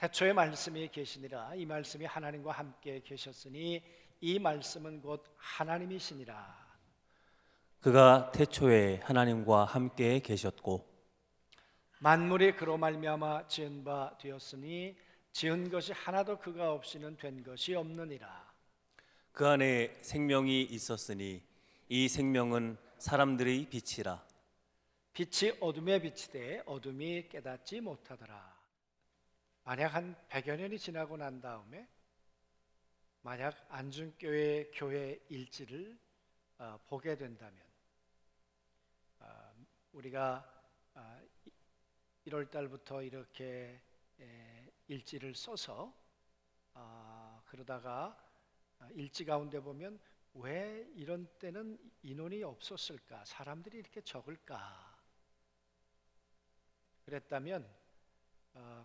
태초에 말씀이 계시니라. 이 말씀이 하나님과 함께 계셨으니 이 말씀은 곧 하나님이시니라. 그가 태초에 하나님과 함께 계셨고 만물이 그로 말미암아 지은 바 되었으니 지은 것이 하나도 그가 없이는 된 것이 없느니라. 그 안에 생명이 있었으니 이 생명은 사람들의 빛이라. 빛이 어둠에 비치되 어둠이 깨닫지 못하더라. 만약 한 100여 년이 지나고 난 다음에 만약 안중교회 교회 일지를 보게 된다면 우리가 1월 달부터 이렇게 일지를 써서 그러다가 일지 가운데 보면 왜 이런 때는 인원이 없었을까? 사람들이 이렇게 적을까? 그랬다면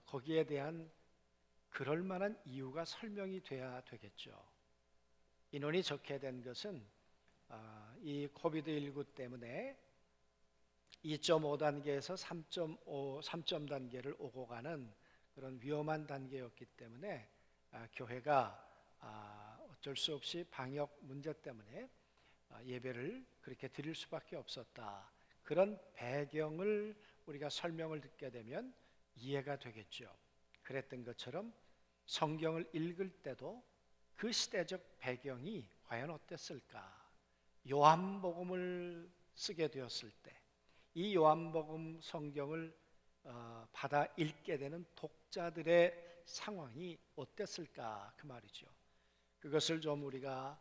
거기에 대한 그럴 만한 이유가 설명이 돼야 되겠죠. 인원이 적게 된 것은 이 코비드19 때문에 2.5단계에서 3점 단계를 오고 가는 그런 위험한 단계였기 때문에 교회가 어쩔 수 없이 방역 문제 때문에 예배를 그렇게 드릴 수밖에 없었다. 그런 배경을 우리가 설명을 듣게 되면 이해가 되겠죠. 그랬던 것처럼 성경을 읽을 때도 그 시대적 배경이 과연 어땠을까? 요한복음을 쓰게 되었을 때 이 요한복음 성경을 받아 읽게 되는 독자들의 상황이 어땠을까 그 말이죠. 그것을 좀 우리가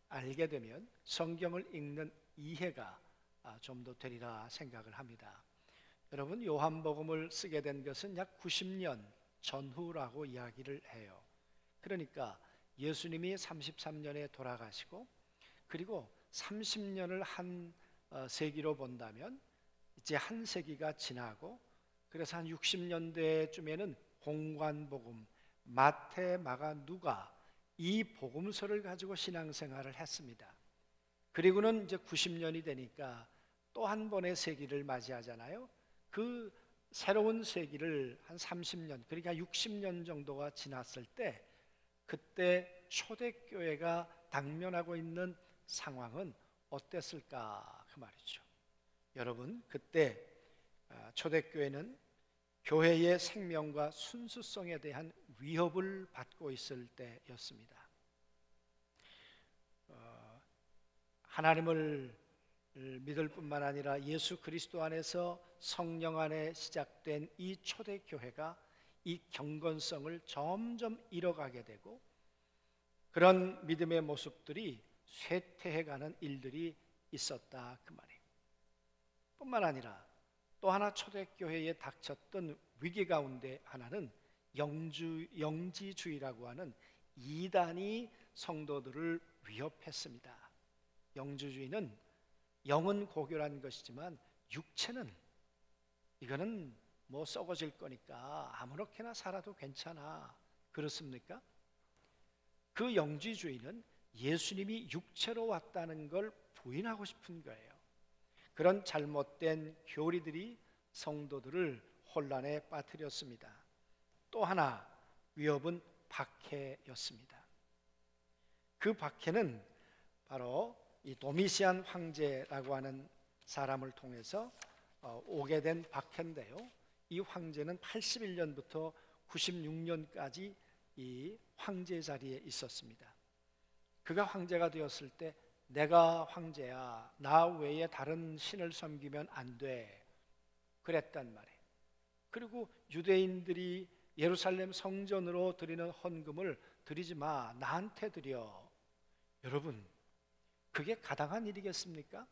알게 되면 성경을 읽는 이해가 좀 더 되리라 생각을 합니다. 여러분, 요한복음을 쓰게 된 것은 약 90년 전후라고 이야기를 해요. 그러니까 예수님이 33년에 돌아가시고 그리고 30년을 한 세기로 본다면 이제 한 세기가 지나고 그래서 한 60년대쯤에는 공관복음, 마태, 마가, 누가 이 복음서를 가지고 신앙생활을 했습니다. 그리고는 이제 90년이 되니까 또 한 번의 세기를 맞이하잖아요. 그 새로운 세기를 한 30년, 그러니까 60년 정도가 지났을 때 그때 초대교회가 당면하고 있는 상황은 어땠을까 그 말이죠. 여러분, 그때 초대교회는 교회의 생명과 순수성에 대한 위협을 받고 있을 때였습니다. 하나님을 믿을 뿐만 아니라 예수 그리스도 안에서 성령 안에 시작된 이 초대교회가 이 경건성을 점점 잃어가게 되고 그런 믿음의 모습들이 쇠퇴해가는 일들이 있었다 그 말이에요. 뿐만 아니라 또 하나 초대교회에 닥쳤던 위기 가운데 하나는 영지주의라고 하는 이단이 성도들을 위협했습니다. 영지주의는 영은 고결한 것이지만 육체는 이거는 뭐 썩어질 거니까 아무렇게나 살아도 괜찮아. 그렇습니까? 그 영지주의는 예수님이 육체로 왔다는 걸 부인하고 싶은 거예요. 그런 잘못된 교리들이 성도들을 혼란에 빠뜨렸습니다. 또 하나 위협은 박해였습니다. 그 박해는 바로 이 도미시안 황제라고 하는 사람을 통해서 오게 된 박해인데요. 이 황제는 81년부터 96년까지 이 황제 자리에 있었습니다. 그가 황제가 되었을 때 내가 황제야, 나 외에 다른 신을 섬기면 안 돼, 그랬단 말이에요. 그리고 유대인들이 예루살렘 성전으로 드리는 헌금을 드리지 마, 나한테 드려. 여러분, 그게 가당한 일이겠습니까?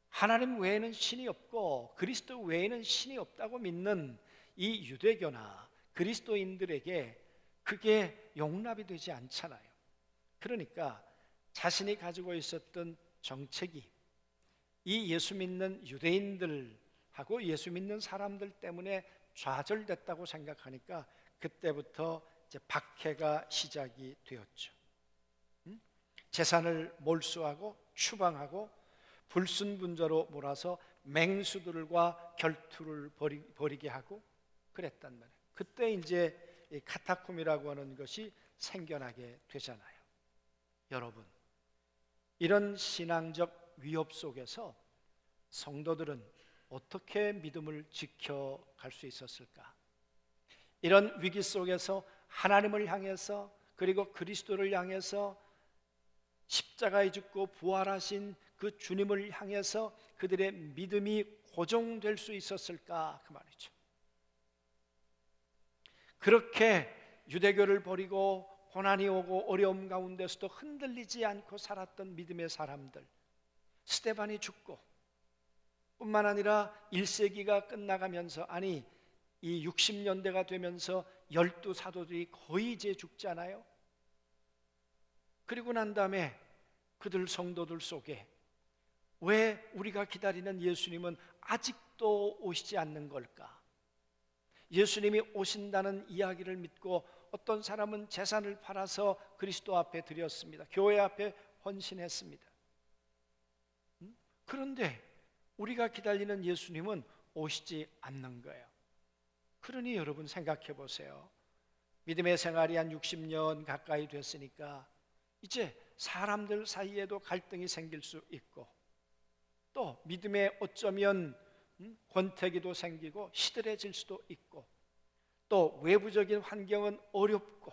하나님 외에는 신이 없고 그리스도 외에는 신이 없다고 믿는 이 유대교나 그리스도인들에게 그게 용납이 되지 않잖아요. 그러니까 자신이 가지고 있었던 정책이 이 예수 믿는 유대인들하고 예수 믿는 사람들 때문에 좌절됐다고 생각하니까 그때부터 이제 박해가 시작이 되었죠. 재산을 몰수하고 추방하고 불순분자로 몰아서 맹수들과 결투를 벌이게 하고 그랬단 말이에요. 그때 이제 이 카타콤이라고 하는 것이 생겨나게 되잖아요. 여러분, 이런 신앙적 위협 속에서 성도들은 어떻게 믿음을 지켜갈 수 있었을까? 이런 위기 속에서 하나님을 향해서, 그리고 그리스도를 향해서, 십자가에 죽고 부활하신 그 주님을 향해서 그들의 믿음이 고정될 수 있었을까? 그 말이죠. 그렇게 유대교를 버리고 고난이 오고 어려움 가운데서도 흔들리지 않고 살았던 믿음의 사람들, 스데반이 죽고 뿐만 아니라 1세기가 끝나가면서, 아니 이 60년대가 되면서 12사도들이 거의 이제 죽잖아요. 그리고 난 다음에 그들 성도들 속에 왜 우리가 기다리는 예수님은 아직도 오시지 않는 걸까? 예수님이 오신다는 이야기를 믿고 어떤 사람은 재산을 팔아서 그리스도 앞에 드렸습니다. 교회 앞에 헌신했습니다. 그런데 우리가 기다리는 예수님은 오시지 않는 거예요. 그러니 여러분 생각해 보세요. 믿음의 생활이 한 60년 가까이 됐으니까 이제 사람들 사이에도 갈등이 생길 수 있고, 또 믿음에 어쩌면 권태기도 생기고 시들해질 수도 있고, 또 외부적인 환경은 어렵고,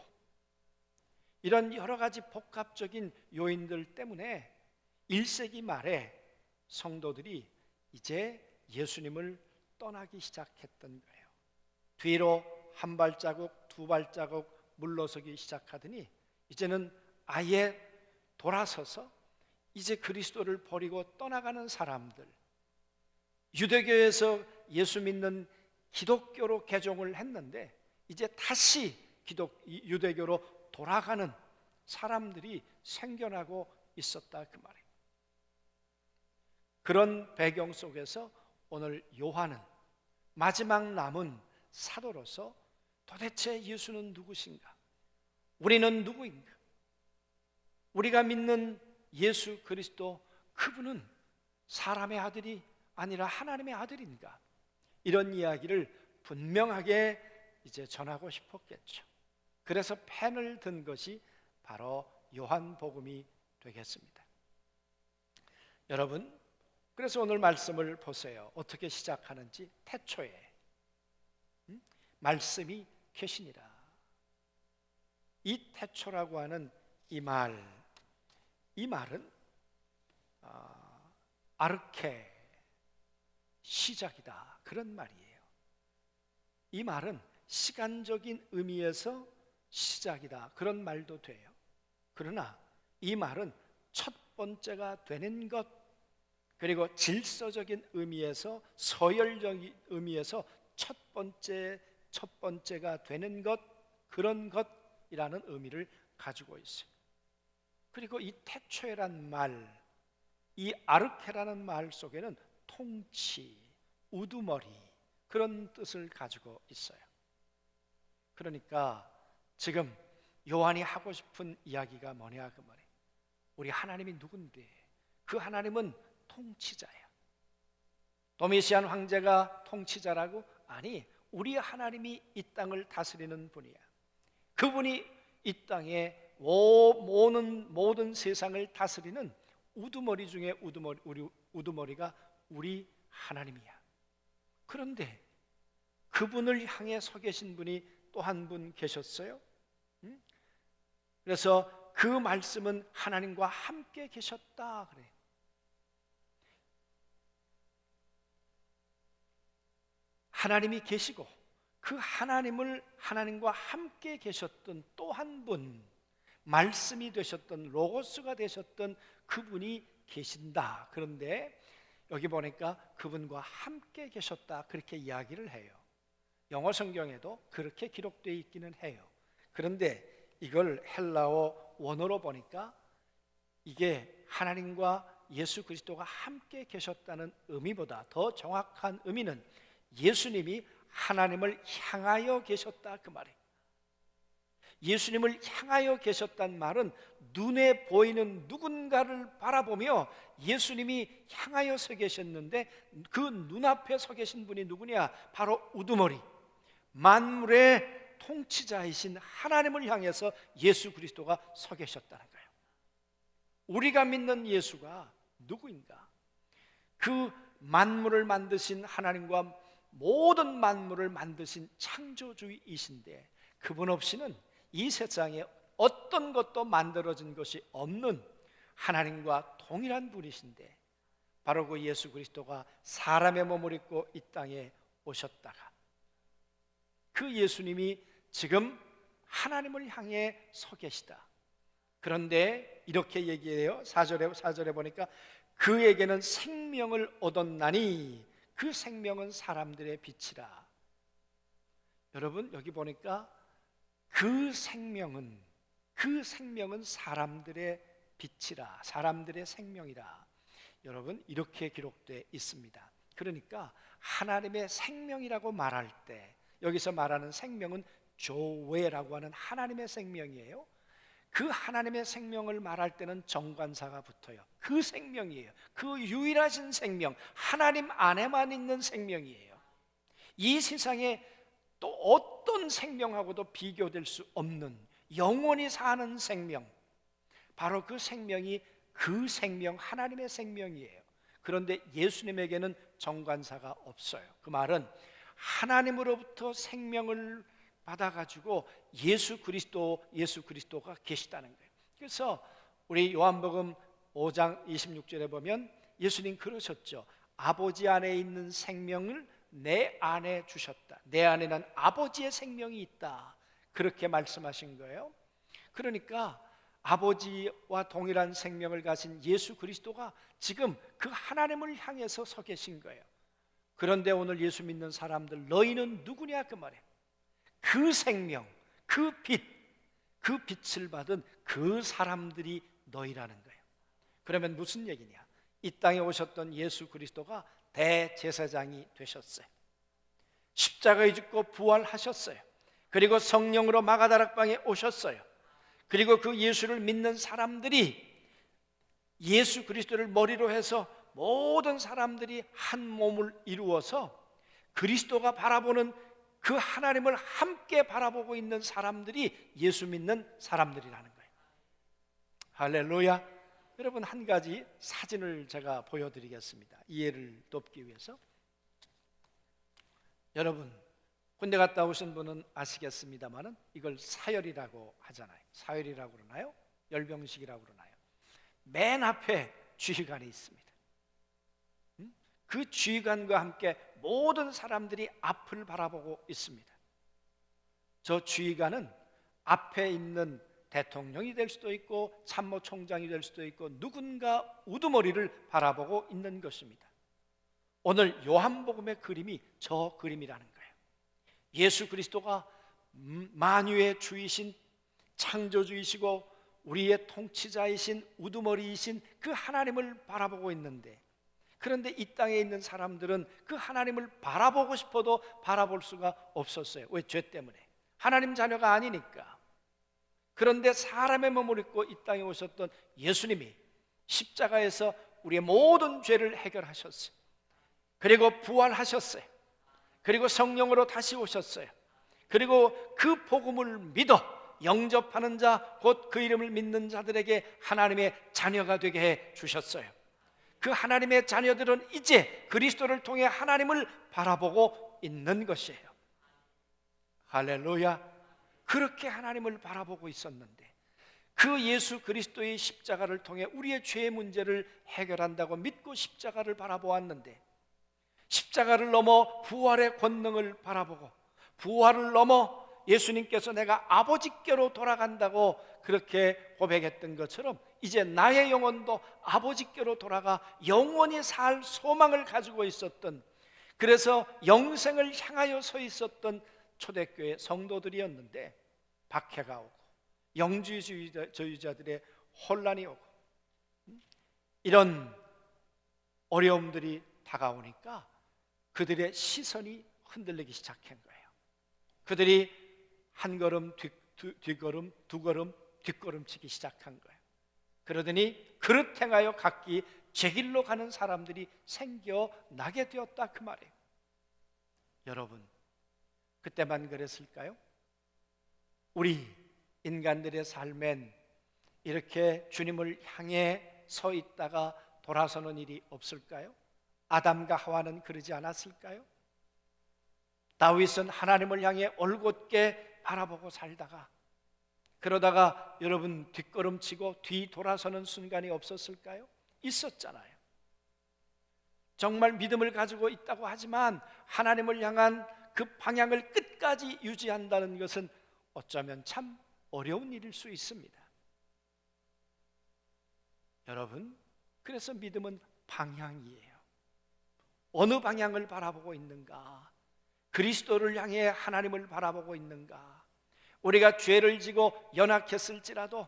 이런 여러 가지 복합적인 요인들 때문에 1세기 말에 성도들이 이제 예수님을 떠나기 시작했던 거예요. 뒤로 한 발자국, 두 발자국 물러서기 시작하더니 이제는 아예 돌아서서 이제 그리스도를 버리고 떠나가는 사람들, 유대교에서 예수 믿는 기독교로 개종을 했는데 이제 다시 유대교로 돌아가는 사람들이 생겨나고 있었다, 그 말이에요. 그런 배경 속에서 오늘 요한은 마지막 남은 사도로서 도대체 예수는 누구신가? 우리는 누구인가? 우리가 믿는 예수 그리스도, 그분은 사람의 아들이 아니라 하나님의 아들인가? 이런 이야기를 분명하게 이제 전하고 싶었겠죠. 그래서 펜을 든 것이 바로 요한복음이 되겠습니다. 여러분, 그래서 오늘 말씀을 보세요. 어떻게 시작하는지. 태초에 말씀이 계시니라. 이 태초라고 하는 이 말은 아르케, 시작이다, 그런 말이에요. 이 말은 시간적인 의미에서 시작이다, 그런 말도 돼요. 그러나 이 말은 첫 번째가 되는 것, 그리고 질서적인 의미에서, 서열적인 의미에서 첫 번째가 되는 것, 그런 것이라는 의미를 가지고 있어요. 그리고 이 태초에란 말, 이 아르케라는 말 속에는 통치, 우두머리, 그런 뜻을 가지고 있어요. 그러니까 지금 요한이 하고 싶은 이야기가 뭐냐, 그 말이에요. 우리 하나님이 누군데? 그 하나님은 통치자야. 도미시안 황제가 통치자라고? 아니, 우리 하나님이 이 땅을 다스리는 분이야. 그분이 이 땅에 모든 세상을 다스리는 우두머리 중에 우두머리가 우리 하나님이야. 그런데 그분을 향해 서 계신 분이 또 한 분 계셨어요. 그래서 그 말씀은 하나님과 함께 계셨다 그래요. 하나님이 계시고 그 하나님과 함께 계셨던 또 한 분, 말씀이 되셨던, 로고스가 되셨던 그분이 계신다. 그런데 여기 보니까 그분과 함께 계셨다, 그렇게 이야기를 해요. 영어 성경에도 그렇게 기록되어 있기는 해요. 그런데 이걸 헬라어 원어로 보니까 이게 하나님과 예수 그리스도가 함께 계셨다는 의미보다 더 정확한 의미는 예수님이 하나님을 향하여 계셨다, 그 말이에요. 예수님을 향하여 계셨단 말은 눈에 보이는 누군가를 바라보며 예수님이 향하여 서 계셨는데 그 눈앞에 서 계신 분이 누구냐? 바로 우두머리, 만물의 통치자이신 하나님을 향해서 예수 그리스도가 서 계셨다는 거예요. 우리가 믿는 예수가 누구인가? 그 만물을 만드신 하나님과 모든 만물을 만드신 창조주이신데, 그분 없이는 이 세상에 어떤 것도 만들어진 것이 없는 하나님과 동일한 분이신데, 바로 그 예수 그리스도가 사람의 몸을 입고 이 땅에 오셨다가 그 예수님이 지금 하나님을 향해 서 계시다. 그런데 이렇게 얘기해요. 4절에 보니까 그에게는 생명을 얻었나니 그 생명은 사람들의 빛이라. 여러분, 여기 보니까 그 생명은 사람들의 빛이라, 사람들의 생명이라. 여러분, 이렇게 기록되어 있습니다. 그러니까 하나님의 생명이라고 말할 때 여기서 말하는 생명은 조웨라고 하는 하나님의 생명이에요. 그 하나님의 생명을 말할 때는 정관사가 붙어요. 그 생명이에요. 그 유일하신 생명, 하나님 안에만 있는 생명이에요. 이 세상에 또 어떤 생명하고도 비교될 수 없는 영원히 사는 생명, 바로 그 생명이 그 생명, 하나님의 생명이에요. 그런데 예수님에게는 정관사가 없어요. 그 말은 하나님으로부터 생명을 받아가지고 예수 그리스도가 계시다는 거예요. 그래서 우리 요한복음 5장 26절에 보면 예수님 그러셨죠. 아버지 안에 있는 생명을 내 안에 주셨다. 내 안에는 아버지의 생명이 있다. 그렇게 말씀하신 거예요. 그러니까 아버지와 동일한 생명을 가진 예수 그리스도가 지금 그 하나님을 향해서 서 계신 거예요. 그런데 오늘 예수 믿는 사람들, 너희는 누구냐 그 말이에요. 그 생명, 그 빛, 그 빛을 받은 그 사람들이 너희라는 거예요. 그러면 무슨 얘기냐? 이 땅에 오셨던 예수 그리스도가 대제사장이 되셨어요. 십자가에 죽고 부활하셨어요. 그리고 성령으로 마가다락방에 오셨어요. 그리고 그 예수를 믿는 사람들이 예수 그리스도를 머리로 해서 모든 사람들이 한 몸을 이루어서 그리스도가 바라보는 그 하나님을 함께 바라보고 있는 사람들이 예수 믿는 사람들이라는 거예요. 할렐루야. 여러분, 한 가지 사진을 제가 보여드리겠습니다. 이해를 돕기 위해서. 여러분, 군대 갔다 오신 분은 아시겠습니다만은 이걸 사열이라고 하잖아요. 사열이라고 그러나요? 열병식이라고 그러나요? 맨 앞에 지휘관이 있습니다. 그 지휘관과 함께 모든 사람들이 앞을 바라보고 있습니다. 저 지휘관은 앞에 있는 대통령이 될 수도 있고 참모총장이 될 수도 있고 누군가 우두머리를 바라보고 있는 것입니다. 오늘 요한복음의 그림이 저 그림이라는 거예요. 예수 그리스도가 만유의 주이신 창조주이시고 우리의 통치자이신 우두머리이신 그 하나님을 바라보고 있는데, 그런데 이 땅에 있는 사람들은 그 하나님을 바라보고 싶어도 바라볼 수가 없었어요. 왜? 죄 때문에. 하나님 자녀가 아니니까. 그런데 사람의 몸을 입고 이 땅에 오셨던 예수님이 십자가에서 우리의 모든 죄를 해결하셨어요. 그리고 부활하셨어요. 그리고 성령으로 다시 오셨어요. 그리고 그 복음을 믿어 영접하는 자, 곧 그 이름을 믿는 자들에게 하나님의 자녀가 되게 해 주셨어요. 그 하나님의 자녀들은 이제 그리스도를 통해 하나님을 바라보고 있는 것이에요. 할렐루야. 그렇게 하나님을 바라보고 있었는데 그 예수 그리스도의 십자가를 통해 우리의 죄의 문제를 해결한다고 믿고 십자가를 바라보았는데, 십자가를 넘어 부활의 권능을 바라보고 부활을 넘어 예수님께서 내가 아버지께로 돌아간다고 그렇게 고백했던 것처럼 이제 나의 영혼도 아버지께로 돌아가 영원히 살 소망을 가지고 있었던, 그래서 영생을 향하여 서 있었던 초대교회 성도들이었는데 박해가 오고 영주주의자들의 혼란이 오고 이런 어려움들이 다가오니까 그들의 시선이 흔들리기 시작한 거예요. 그들이 한 걸음 뒷걸음 두 걸음 뒷걸음치기 시작한 거예요. 그러더니 그릇 행하여 각기 제 길로 가는 사람들이 생겨나게 되었다 그 말이에요. 여러분, 그때만 그랬을까요? 우리 인간들의 삶엔 이렇게 주님을 향해 서 있다가 돌아서는 일이 없을까요? 아담과 하와는 그러지 않았을까요? 다윗은 하나님을 향해 올곧게 바라보고 살다가 그러다가 여러분 뒷걸음치고 뒤돌아서는 순간이 없었을까요? 있었잖아요. 정말 믿음을 가지고 있다고 하지만 하나님을 향한 그 방향을 끝까지 유지한다는 것은 어쩌면 참 어려운 일일 수 있습니다. 여러분, 그래서 믿음은 방향이에요. 어느 방향을 바라보고 있는가? 그리스도를 향해 하나님을 바라보고 있는가? 우리가 죄를 지고 연약했을지라도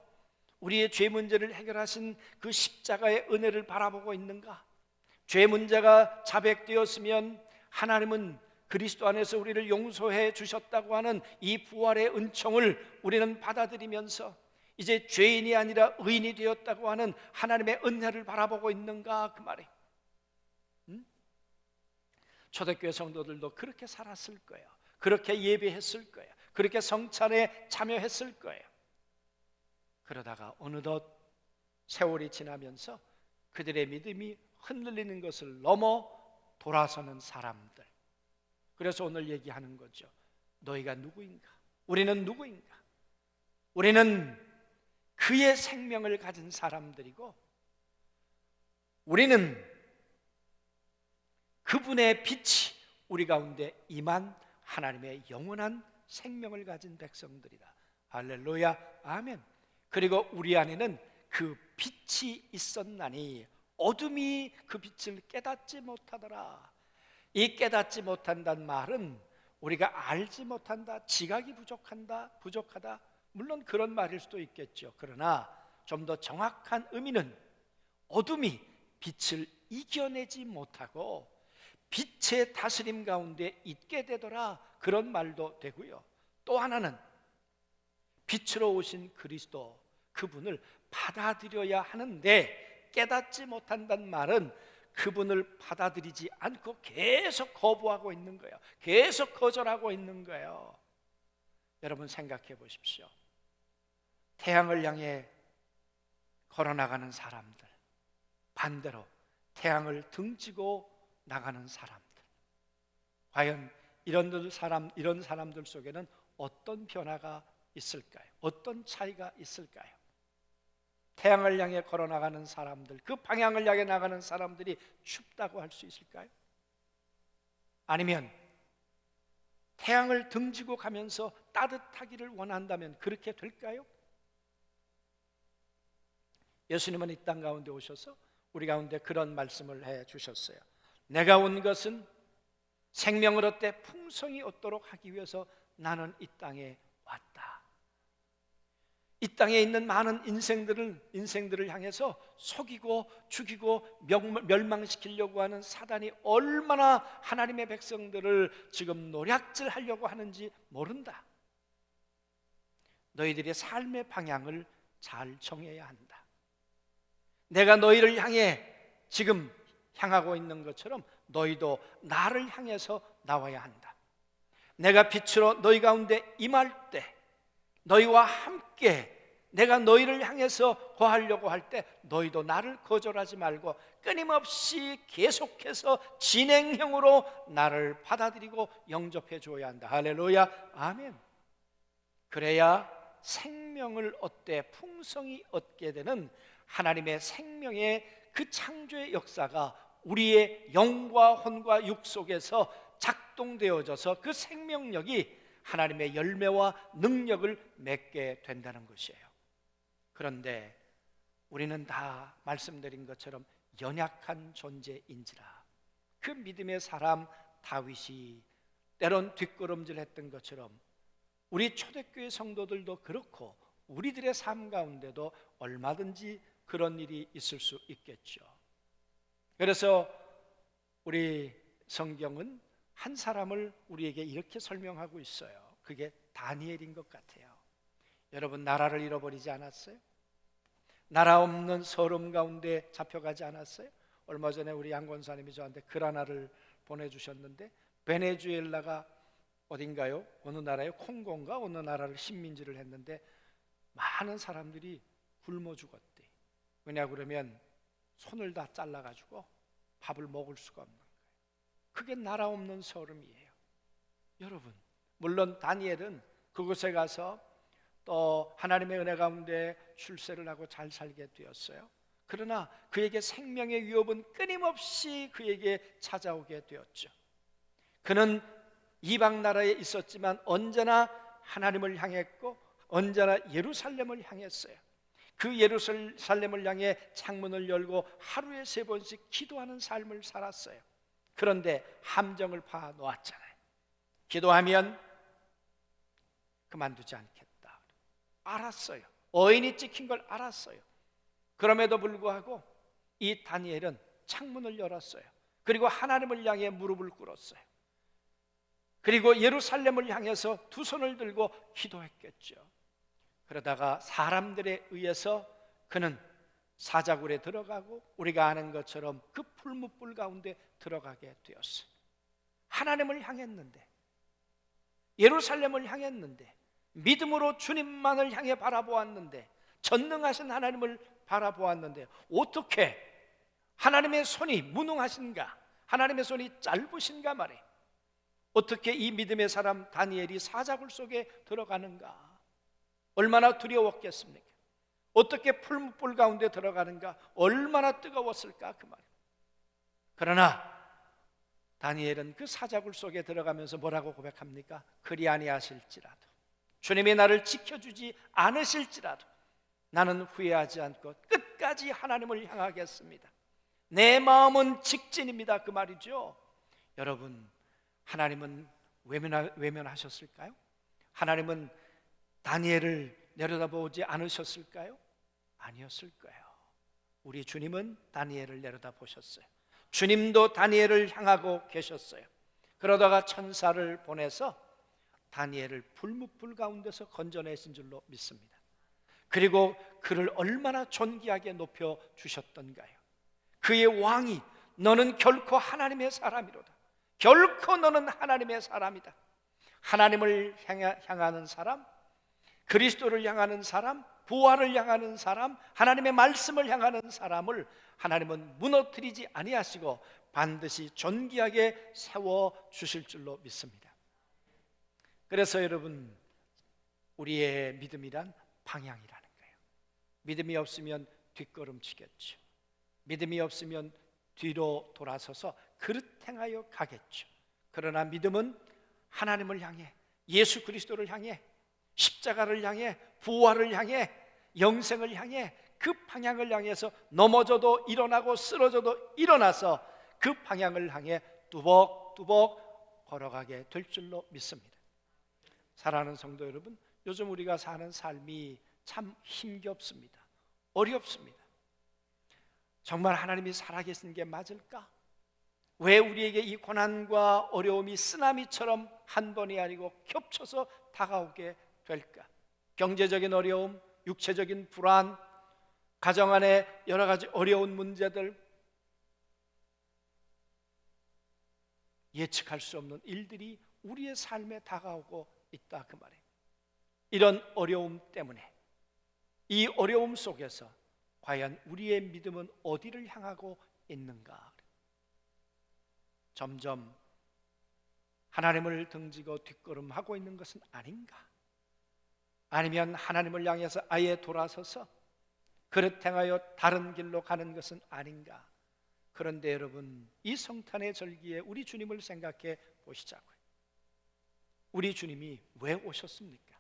우리의 죄 문제를 해결하신 그 십자가의 은혜를 바라보고 있는가? 죄 문제가 자백되었으면 하나님은 그리스도 안에서 우리를 용서해 주셨다고 하는 이 부활의 은총을 우리는 받아들이면서 이제 죄인이 아니라 의인이 되었다고 하는 하나님의 은혜를 바라보고 있는가, 그 말이에요. 초대교회 성도들도 그렇게 살았을 거예요. 그렇게 예배했을 거예요. 그렇게 성찬에 참여했을 거예요. 그러다가 어느덧 세월이 지나면서 그들의 믿음이 흔들리는 것을 넘어 돌아서는 사람들. 그래서 오늘 얘기하는 거죠. 너희가 누구인가? 우리는 누구인가? 우리는 그의 생명을 가진 사람들이고 우리는 그분의 빛이 우리 가운데 임한 하나님의 영원한 생명을 가진 백성들이다. 할렐루야, 아멘. 그리고 우리 안에는 그 빛이 있었나니 어둠이 그 빛을 깨닫지 못하더라. 이 깨닫지 못한다는 말은 우리가 알지 못한다, 지각이 부족하다, 물론 그런 말일 수도 있겠죠. 그러나 좀 더 정확한 의미는 어둠이 빛을 이겨내지 못하고 빛의 다스림 가운데 있게 되더라, 그런 말도 되고요. 또 하나는 빛으로 오신 그리스도, 그분을 받아들여야 하는데 깨닫지 못한다는 말은 그분을 받아들이지 않고 계속 거부하고 있는 거예요. 계속 거절하고 있는 거예요. 여러분 생각해 보십시오. 태양을 향해 걸어나가는 사람들, 반대로 태양을 등지고 나가는 사람들, 과연 이런 사람들 속에는 어떤 변화가 있을까요? 어떤 차이가 있을까요? 태양을 향해 걸어나가는 사람들, 그 방향을 향해 나가는 사람들이 춥다고 할 수 있을까요? 아니면 태양을 등지고 가면서 따뜻하기를 원한다면 그렇게 될까요? 예수님은 이 땅 가운데 오셔서 우리 가운데 그런 말씀을 해 주셨어요. 내가 온 것은 생명을 얻되 풍성히 얻도록 하기 위해서 나는 이 땅에 왔다. 이 땅에 있는 많은 인생들을 향해서 속이고 죽이고 멸망시키려고 하는 사단이 얼마나 하나님의 백성들을 지금 노략질하려고 하는지 모른다. 너희들의 삶의 방향을 잘 정해야 한다. 내가 너희를 향해 지금 향하고 있는 것처럼 너희도 나를 향해서 나와야 한다. 내가 빛으로 너희 가운데 임할 때, 너희와 함께 내가 너희를 향해서 거하려고 할 때 너희도 나를 거절하지 말고 끊임없이 계속해서 진행형으로 나를 받아들이고 영접해 줘야 한다. 할렐루야, 아멘. 그래야 생명을 얻되 풍성히 얻게 되는 하나님의 생명의 그 창조의 역사가 우리의 영과 혼과 육 속에서 작동되어져서 그 생명력이 하나님의 열매와 능력을 맺게 된다는 것이에요. 그런데 우리는 다 말씀드린 것처럼 연약한 존재인지라 그 믿음의 사람 다윗이 때론 뒷걸음질했던 것처럼 우리 초대교회 성도들도 그렇고 우리들의 삶 가운데도 얼마든지 그런 일이 있을 수 있겠죠. 그래서 우리 성경은 한 사람을 우리에게 이렇게 설명하고 있어요. 그게 다니엘인 것 같아요. 여러분, 나라를 잃어버리지 않았어요? 나라 없는 서름 가운데 잡혀가지 않았어요? 얼마 전에 우리 양 권사님이 저한테 글 하나를 보내주셨는데 베네수엘라가 어딘가요? 어느 나라요? 콩고인가 어느 나라를 식민지를 했는데 많은 사람들이 굶어 죽었대. 왜냐 그러면 손을 다 잘라가지고 밥을 먹을 수가 없는 거예요. 그게 나라 없는 서름이에요. 여러분, 물론 다니엘은 그곳에 가서 또 하나님의 은혜 가운데 출세를 하고 잘 살게 되었어요. 그러나 그에게 생명의 위협은 끊임없이 그에게 찾아오게 되었죠. 그는 이방 나라에 있었지만 언제나 하나님을 향했고 언제나 예루살렘을 향했어요. 그 예루살렘을 향해 창문을 열고 하루에 3번씩 기도하는 삶을 살았어요. 그런데 함정을 파 놓았잖아요. 기도하면 그만두지 않겠다 알았어요. 어인이 찍힌 걸 알았어요. 그럼에도 불구하고 이 다니엘은 창문을 열었어요. 그리고 하나님을 향해 무릎을 꿇었어요. 그리고 예루살렘을 향해서 두 손을 들고 기도했겠죠. 그러다가 사람들에 의해서 그는 사자굴에 들어가고 우리가 아는 것처럼 그 풀무불 가운데 들어가게 되었어요. 하나님을 향했는데, 예루살렘을 향했는데, 믿음으로 주님만을 향해 바라보았는데, 전능하신 하나님을 바라보았는데 어떻게 하나님의 손이 무능하신가? 하나님의 손이 짧으신가 말이에요. 어떻게 이 믿음의 사람 다니엘이 사자굴 속에 들어가는가? 얼마나 두려웠겠습니까? 어떻게 풀무불 가운데 들어가는가? 얼마나 뜨거웠을까 그 말이에요. 그러나 다니엘은 그 사자굴 속에 들어가면서 뭐라고 고백합니까? 그리 아니하실지라도, 주님이 나를 지켜주지 않으실지라도 나는 후회하지 않고 끝까지 하나님을 향하겠습니다. 내 마음은 직진입니다 그 말이죠. 여러분, 하나님은 외면하셨을까요? 하나님은 다니엘을 내려다보지 않으셨을까요? 아니었을 거예요. 우리 주님은 다니엘을 내려다보셨어요. 주님도 다니엘을 향하고 계셨어요. 그러다가 천사를 보내서 다니엘을 불무불 가운데서 건져내신 줄로 믿습니다. 그리고 그를 얼마나 존귀하게 높여주셨던가요? 그의 왕이 너는 결코 하나님의 사람이로다. 결코 너는 하나님의 사람이다. 하나님을 향하는 사람, 그리스도를 향하는 사람, 부활을 향하는 사람, 하나님의 말씀을 향하는 사람을 하나님은 무너뜨리지 아니하시고 반드시 존귀하게 세워주실 줄로 믿습니다. 그래서 여러분, 우리의 믿음이란 방향이라는 거예요. 믿음이 없으면 뒷걸음치겠죠. 믿음이 없으면 뒤로 돌아서서 그릇 행하여 가겠죠. 그러나 믿음은 하나님을 향해, 예수 그리스도를 향해, 십자가를 향해, 부활을 향해, 영생을 향해, 그 방향을 향해서 넘어져도 일어나고 쓰러져도 일어나서 그 방향을 향해 뚜벅뚜벅 걸어가게 될 줄로 믿습니다. 사랑하는 성도 여러분, 요즘 우리가 사는 삶이 참 힘겹습니다. 어렵습니다. 정말 하나님이 살아계신 게 맞을까? 왜 우리에게 이 고난과 어려움이 쓰나미처럼 한 번이 아니고 겹쳐서 다가오게 될까? 경제적인 어려움, 육체적인 불안, 가정 안에 여러 가지 어려운 문제들, 예측할 수 없는 일들이 우리의 삶에 다가오고 있다 그 말이에요. 이런 어려움 때문에, 이 어려움 속에서 과연 우리의 믿음은 어디를 향하고 있는가? 점점 하나님을 등지고 뒷걸음하고 있는 것은 아닌가? 아니면 하나님을 향해서 아예 돌아서서 그릇 행하여 다른 길로 가는 것은 아닌가? 그런데 여러분, 이 성탄의 절기에 우리 주님을 생각해 보시자고요. 우리 주님이 왜 오셨습니까?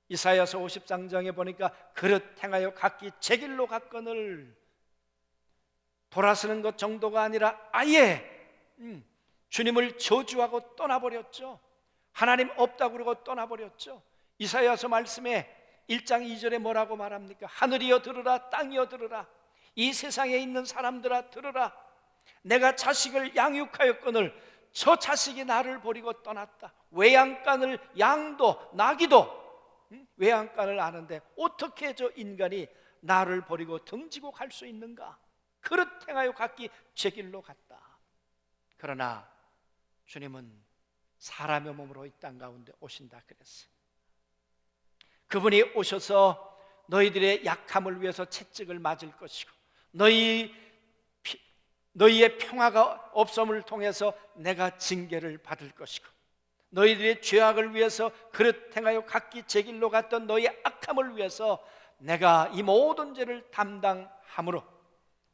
이사야서 53장에 보니까 그릇 행하여 각기 제 길로 갔거늘, 돌아서는 것 정도가 아니라 아예 주님을 저주하고 떠나버렸죠. 하나님 없다고 그러고 떠나버렸죠. 이사야서 말씀에 1장 2절에 뭐라고 말합니까? 하늘이여 들으라, 땅이여 들으라, 이 세상에 있는 사람들아 들으라. 내가 자식을 양육하였거늘 저 자식이 나를 버리고 떠났다. 외양간을 양도 나귀도 외양간을 아는데 어떻게 저 인간이 나를 버리고 등지고 갈 수 있는가? 그릇 행하여 각기 제 길로 갔다. 그러나 주님은 사람의 몸으로 이 땅 가운데 오신다 그랬어요. 그분이 오셔서 너희들의 약함을 위해서 채찍을 맞을 것이고 너희의 평화가 없음을 통해서 내가 징계를 받을 것이고 너희들의 죄악을 위해서 그릇 행하여 각기 제 길로 갔던 너희의 악함을 위해서 내가 이 모든 죄를 담당함으로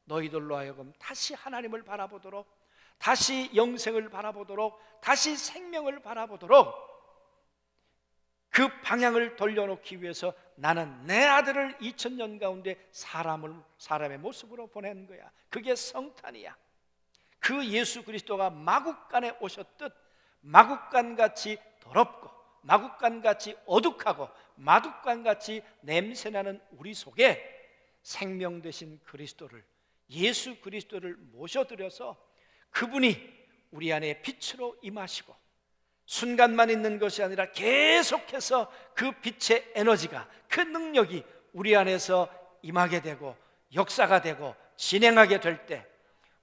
너희들로 하여금 다시 하나님을 바라보도록, 다시 영생을 바라보도록, 다시 생명을 바라보도록 그 방향을 돌려놓기 위해서 나는 내 아들을 2000년 가운데 사람의 모습으로 보낸 거야. 그게 성탄이야. 그 예수 그리스도가 마국간에 오셨듯 마국간같이 더럽고 마국간같이 어둑하고 마국간같이 냄새나는 우리 속에 생명 되신 그리스도를, 예수 그리스도를 모셔드려서 그분이 우리 안에 빛으로 임하시고 순간만 있는 것이 아니라 계속해서 그 빛의 에너지가, 그 능력이 우리 안에서 임하게 되고 역사가 되고 진행하게 될 때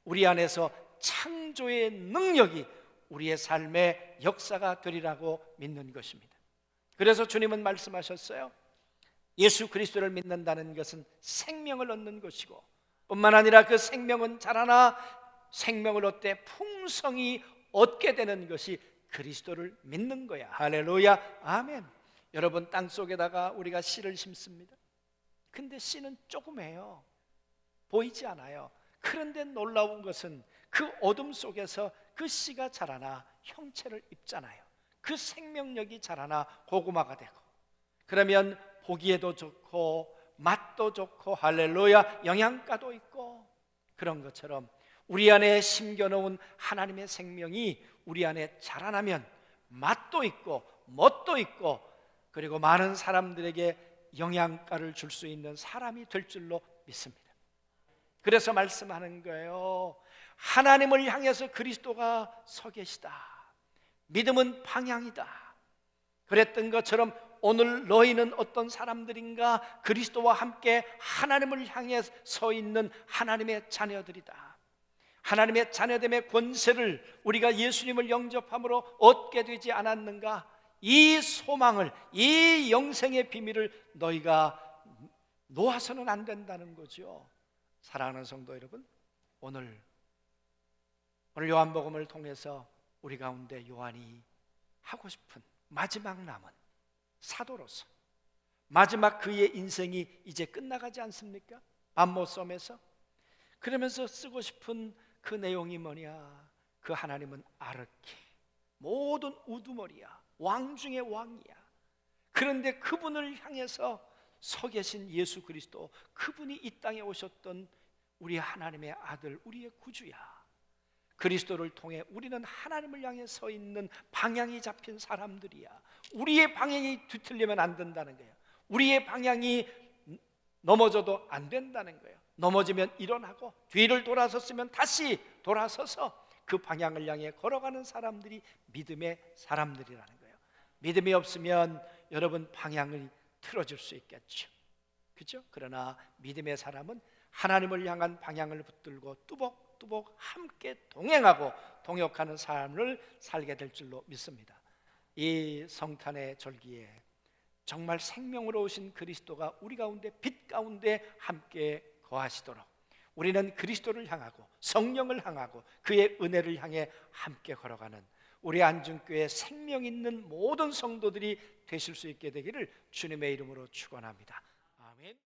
우리 안에서 창조의 능력이 우리의 삶의 역사가 되리라고 믿는 것입니다. 그래서 주님은 말씀하셨어요. 예수 그리스도를 믿는다는 것은 생명을 얻는 것이고 뿐만 아니라 그 생명은 자라나 생명을 얻되 풍성히 얻게 되는 것이 그리스도를 믿는 거야. 할렐루야, 아멘. 여러분, 땅속에다가 우리가 씨를 심습니다. 근데 씨는 조그매요. 보이지 않아요. 그런데 놀라운 것은 그 어둠 속에서 그 씨가 자라나 형체를 입잖아요. 그 생명력이 자라나 고구마가 되고, 그러면 보기에도 좋고 맛도 좋고 할렐루야 영양가도 있고, 그런 것처럼 우리 안에 심겨놓은 하나님의 생명이 우리 안에 자라나면 맛도 있고 멋도 있고 그리고 많은 사람들에게 영양가를 줄 수 있는 사람이 될 줄로 믿습니다. 그래서 말씀하는 거예요. 하나님을 향해서 그리스도가 서 계시다. 믿음은 방향이다. 그랬던 것처럼 오늘 너희는 어떤 사람들인가? 그리스도와 함께 하나님을 향해 서 있는 하나님의 자녀들이다. 하나님의 자녀됨의 권세를 우리가 예수님을 영접함으로 얻게 되지 않았는가? 이 소망을, 이 영생의 비밀을 너희가 놓아서는 안 된다는 거죠. 사랑하는 성도 여러분, 오늘 요한복음을 통해서 우리 가운데 요한이 하고 싶은 마지막 남은 사도로서 마지막 그의 인생이 이제 끝나가지 않습니까? 암모섬에서. 그러면서 쓰고 싶은 그 내용이 뭐냐? 그 하나님은 아르키, 모든 우두머리야, 왕 중의 왕이야. 그런데 그분을 향해서 서 계신 예수 그리스도, 그분이 이 땅에 오셨던 우리 하나님의 아들, 우리의 구주야. 그리스도를 통해 우리는 하나님을 향해 서 있는 방향이 잡힌 사람들이야. 우리의 방향이 뒤틀리면 안 된다는 거예요. 우리의 방향이 넘어져도 안 된다는 거예요. 넘어지면 일어나고 뒤를 돌아섰으면 다시 돌아서서 그 방향을 향해 걸어가는 사람들이 믿음의 사람들이라는 거예요. 믿음이 없으면 여러분 방향을 틀어질 수 있겠죠. 그렇죠? 그러나 믿음의 사람은 하나님을 향한 방향을 붙들고 뚜벅뚜벅 함께 동행하고 동역하는 삶을 살게 될 줄로 믿습니다. 이 성탄의 절기에 정말 생명으로 오신 그리스도가 우리 가운데 빛 가운데 함께 거하시도록 우리는 그리스도를 향하고 성령을 향하고 그의 은혜를 향해 함께 걸어가는 우리 안중교회 생명 있는 모든 성도들이 되실 수 있게 되기를 주님의 이름으로 축원합니다. 아멘.